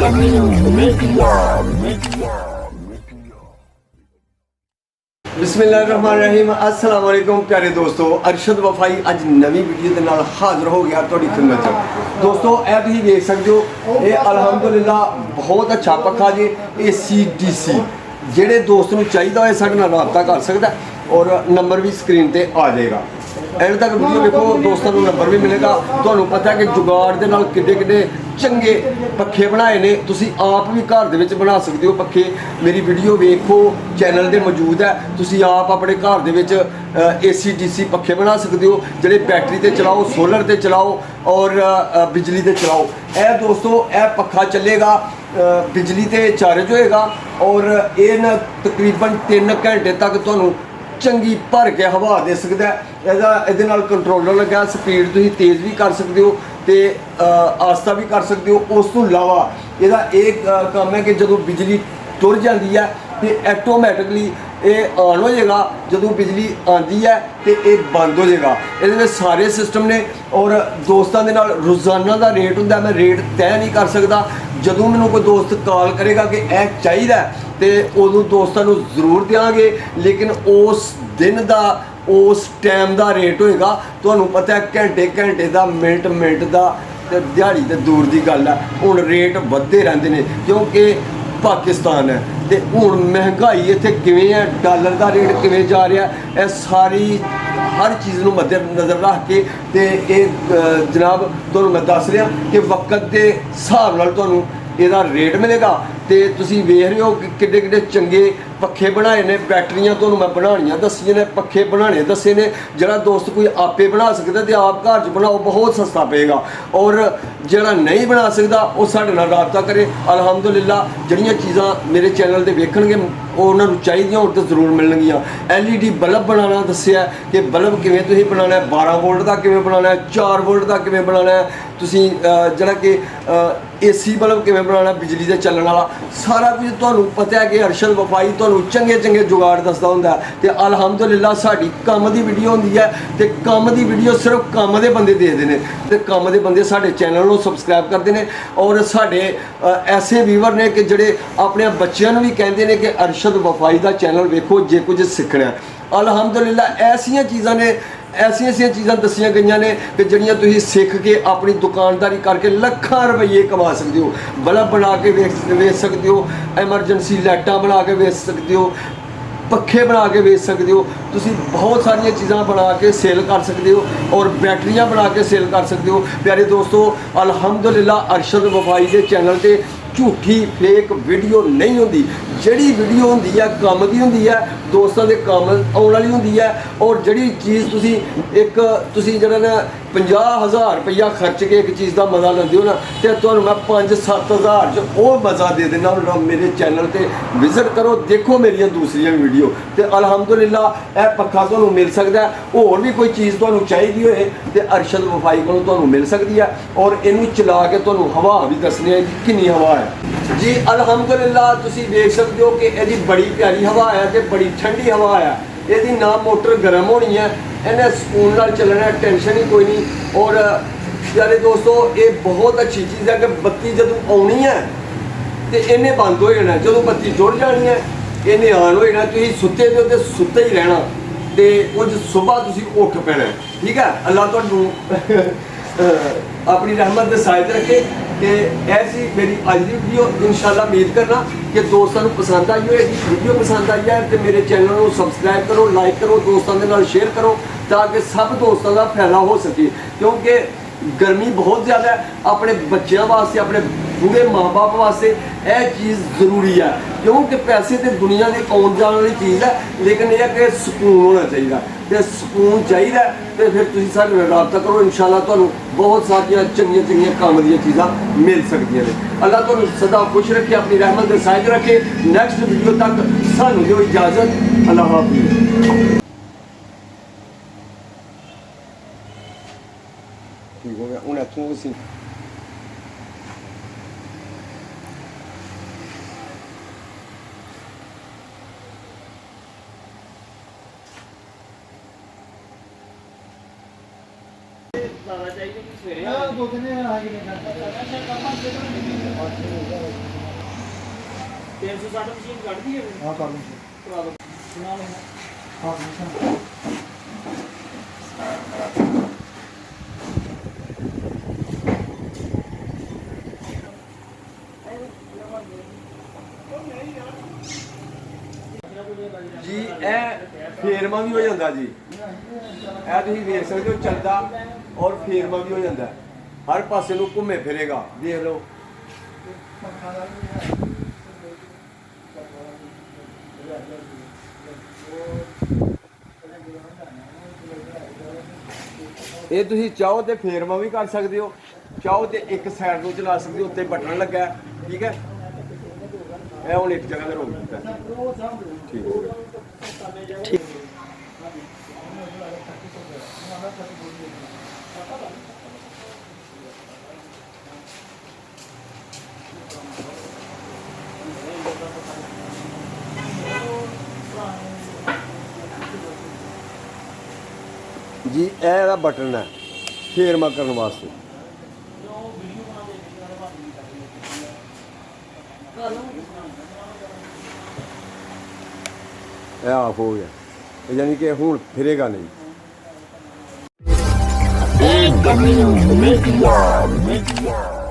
बिस्मिल्लाहिर्रहमानिर्रहीम। अस्सलाम वालेकुम प्यारे दोस्तों, अरशद वफाई अज नवी वीडियो के नाल हाज़र हो गया तुहाडी खिदमत च। दोस्तों ए तुसीं देख सकते हो, ये अल्हम्दुलिल्लाह बहुत अच्छा पक्खा जी ACDC। जेड़े दोस्त नूं चाहिदा होए साडे नाल राबता कर सकदा और नंबर भी स्क्रीन ते आ जाएगा। एंड तक वीडियो देखो, दोस्तों को नंबर भी मिलेगा। तुहानूं पता है कि जुगाड़ दे नाल किड्डे किड्डे चंगे पक्खे बनाए ने, तुसीं आप भी घर दे विच बना सकते हो पक्खे। मेरी वीडियो वेखो, चैनल ते मौजूद है, तुसीं आप अपने घर दे विच ACDC पक्खे बना सकते हो, जेह्ड़े बैटरी ते चलाओ, सोलर ते चलाओ और बिजली ते चलाओ। ए दोस्तों ए पक्खा चलेगा, बिजली ते चार्ज होएगा और ये न तकरीबन 3 घंटे तक तुहानूं चंगी भर के हवा दे सकता है। ये कंट्रोलर लगा, स्पीड तुसीं तेज़ भी कर सकते हो तो आस्ता भी कर सकते हो। उस तो इलावा ਇਹਦਾ एक काम है कि जो बिजली तुर जाती है तो ऐटोमैटिकली ये ऑन हो जाएगा, जो बिजली आती है तो ये बंद हो जाएगा। ये सारे सिस्टम ने और दोस्तों के नाल रोज़ाना का रेट होंगे। मैं रेट तय नहीं कर सकता। जो मैंने कोई दोस्त कॉल करेगा कि यह चाहिए तो उदों दोस्तों को जरूर देंगे, लेकिन उस दिन का उस टाइम का रेट होएगा। तुहानूं पता है घंटे घंटे का, मिनट मिनट का, तो दिहाड़ी तो दूर की गल है। हुण रेट वधदे रहिंदे ने क्योंकि पाकिस्तान है तो हुण महंगाई इत्थे किवें है, डॉलर का रेट किवें जा रहा है, यह सारी हर चीज़ को मद्देनज़र रख के तो ये जनाब तुहानूं मैं दस रहा कि वक्त के हिसाब नाल तुहानूं ਇਹਦਾ रेट मिलेगा। तो तुसीं वेख रहे हो कि किड्डे किड्डे चंगे पक्खे बनाए ने। बैटरियां तुहानूं मैं बनानियां दस्सियां ने, पक्खे बनाने दस्से ने। जिहड़ा दोस्त कोई आपे बना सकदा तो आप घर च बनाओ, बहुत सस्ता पेगा। और जिहड़ा नहीं बना सकदा वो साडे नाल राबता करे। अल्हम्दुलिल्लाह जिहड़ियां चीज़ां मेरे चैनल ते वेखणगे उन्हां नूं चाहीदियां होण तो जरूर मिलणगियां। LED बल्ब बनाना दस्सिया कि बल्ब किवें तुसीं बनाना है, 12 वोल्ट का किवें बनाना है, 4 वोल्ट का किवें बनाना है, तुसीं जिहड़ा कि AC बल्ब किवें बनाना है बिजली ते चलण वाला। सारा कुछ तुहानूं पता है कि अरशद वफाई तुहानूं चंगे चंगे जुगाड़ दसदा हुंदा है। ते अल्हम्दुलिल्लाह साडी कम दी वीडियो हुंदी है ते कम दी वीडियो सिर्फ कम दे बंदे देखदे ने ते कम दे बंदे साडे चैनल नूं सबसक्राइब करदे ने। और साडे ऐसे व्यूवर ने कि जिहड़े अपने बच्चों भी कहंदे ने कि अरशद वफाई दा चैनल वेखो जे कुछ सीखना है। अल्हम्दुलिल्लाह ऐसियां चीज़ां ने, ऐसियां चीज़ां दसियां गई ने कि जिहड़ियां तुसीं सीख के अपनी दुकानदारी करके लाखां रुपये कमा सकते हो। बल्ब बना के वेच सकते हो, एमरजेंसी लाइटां बना के वेच सकते हो, पक्खे बना के बेच सकते हो, तुसी बहुत सारिया चीज़ां बना के सेल कर सकते हो और बैटरियां बना के सेल कर सकते हो। प्यारे दोस्तों अल्हम्दुलिल्लाह अरशद वफाई के चैनल पे झूठी फेक वीडियो नहीं होंदी। जिहड़ी वीडियो होंदी है कम की होंदी है, दोस्तों के काम आने वाली होंदी है। और जिहड़ी चीज़ तुसी जिहड़ा ना 50,000 रुपया खर्च के एक चीज़ का मज़ा लेंदे हो ना, तो तुहानूं मैं 5-7 हज़ार च वो मज़ा दे देना। मेरे चैनल पर विजिट करो, देखो मेरिया दूसरिया वीडियो तो अल्हम्दुलिल्लाह यह पक्खा तुहानूं मिल सकता है। होर भी कोई चीज़ तुहानूं चाहिदी होए तो अरशद वफाई कोलों तुहानूं मिल सकती है। और इनू चला के तुहानूं हवा भी दसनी है कि कितनी हवा है जी। अल्हम्दुलिल्लाह तुसीं देख सकते हो कि यदी बड़ी प्यारी हवा है तो बड़ी ठंडी हवा है। यदि ना मोटर गर्म होनी है, इन्हें सुकून नाल चलना है, टेंशन ही कोई नहीं। और प्यारे दोस्तों ये बहुत अच्छी चीज़ है कि बत्ती जदों आनी है तो इन्हें बंद हो जाना, जो बत्ती जुड़ जानी है इन्हें ऑन हो जाना। तुसीं सुत्ते दे तो सुत्ते ही रहना तो कुछ सुबह तुसीं उठ पैना। ठीक है, अल्लाह तुहानूं अपनी रहमत दे साइड रखे। तो ऐसी मेरी अज की वीडियो इंशाल्लाह उम्मीद करना कि दोस्तों को पसंद आई होगी। वीडियो पसंद आई है तो मेरे चैनल को सबसक्राइब करो, लाइक करो, दोस्तों के नाल शेयर करो ताकि सब दोस्तों का फैलाव हो सके। क्योंकि गर्मी बहुत ज़्यादा है, अपने बच्चों वास्ते, अपने बूढ़े माँ बाप वास्ते यह चीज़ ज़रूरी है। क्योंकि पैसे तो दुनिया की आने जाने वाली चीज़ है, लेकिन यह कि सुकून होना चाहिए। तो सुकून चाहिए तो फिर तुम साढ़े नाल राबता करो, इंशाल्लाह तुहानूं बहुत सारिया चंगिया चंगिया काम दी चीज़ां मिल सकदियां ने। अल्लाह तुहानूं सदा खुश रखे, अपनी रहमत दे साइड रखे। नैक्सट वीडियो तक सानूं दिओ इजाज़त। अल्लाह हाफ़िज़। ठीक हो गया हूँ इतों असीं ਜ਼ਿਆਦਾ ਚਾਹੀਦੀ ਕਿ ਸਵੇਰੇ ਆ ਦੋ ਦਿਨ ਆ ਗਏ ਨੇ 360 ਮਸ਼ੀਨ ਕੱਢਦੀ ਹੈ ਹਾਂ ਕਰ ਲੂੰ ਕਰਾ ਦੋ ਸੁਣਾ ਲੈਣਾ ਹਾਂ ਮਿਸ਼ਨ ਜੀ ਇਹ ਫੇਰਮਾ ਵੀ ਹੋ ਜਾਂਦਾ ਜੀ, ਇਹ ਤੁਸੀਂ ਵੇਖ ਸਕਦੇ ਹੋ ਚੱਲਦਾ ਔਰ ਫੇਰਮਾ ਵੀ ਹੋ ਜਾਂਦਾ, ਹਰ ਪਾਸੇ ਨੂੰ ਘੁੰਮੇ ਫਿਰੇਗਾ, ਦੇਖ ਲਓ। ਇਹ ਤੁਸੀਂ ਚਾਹੋ ਤੇ ਫੇਰਮਾ ਵੀ ਕਰ ਸਕਦੇ ਹੋ, ਚਾਹੋ ਤੇ ਇੱਕ ਸਾਈਡ ਨੂੰ ਚਲਾ ਸਕਦੇ ਹੋ, ਉੱਤੇ ਬਟਨ ਲੱਗਾ ਹੈ, ਠੀਕ ਹੈ। ਇਹ ਹੁਣ ਇੱਕ ਜਗ੍ਹਾ ਤੇ ਰੋਕ ਦਿੱਤਾ ਹੈ। ਠੀਕ ਹੈ। ਠੀਕ। ਜੀ ਇਹ ਇਹਦਾ ਬਟਨ ਹੈ ਫੇਰਮਾ ਕਰਨ ਵਾਸਤੇ। ਇਹ ਆਫ ਹੋ ਗਿਆ, ਯਾਨੀ ਕਿ ਹੁਣ ਫਿਰੇਗਾ ਨਹੀਂ। AW Media.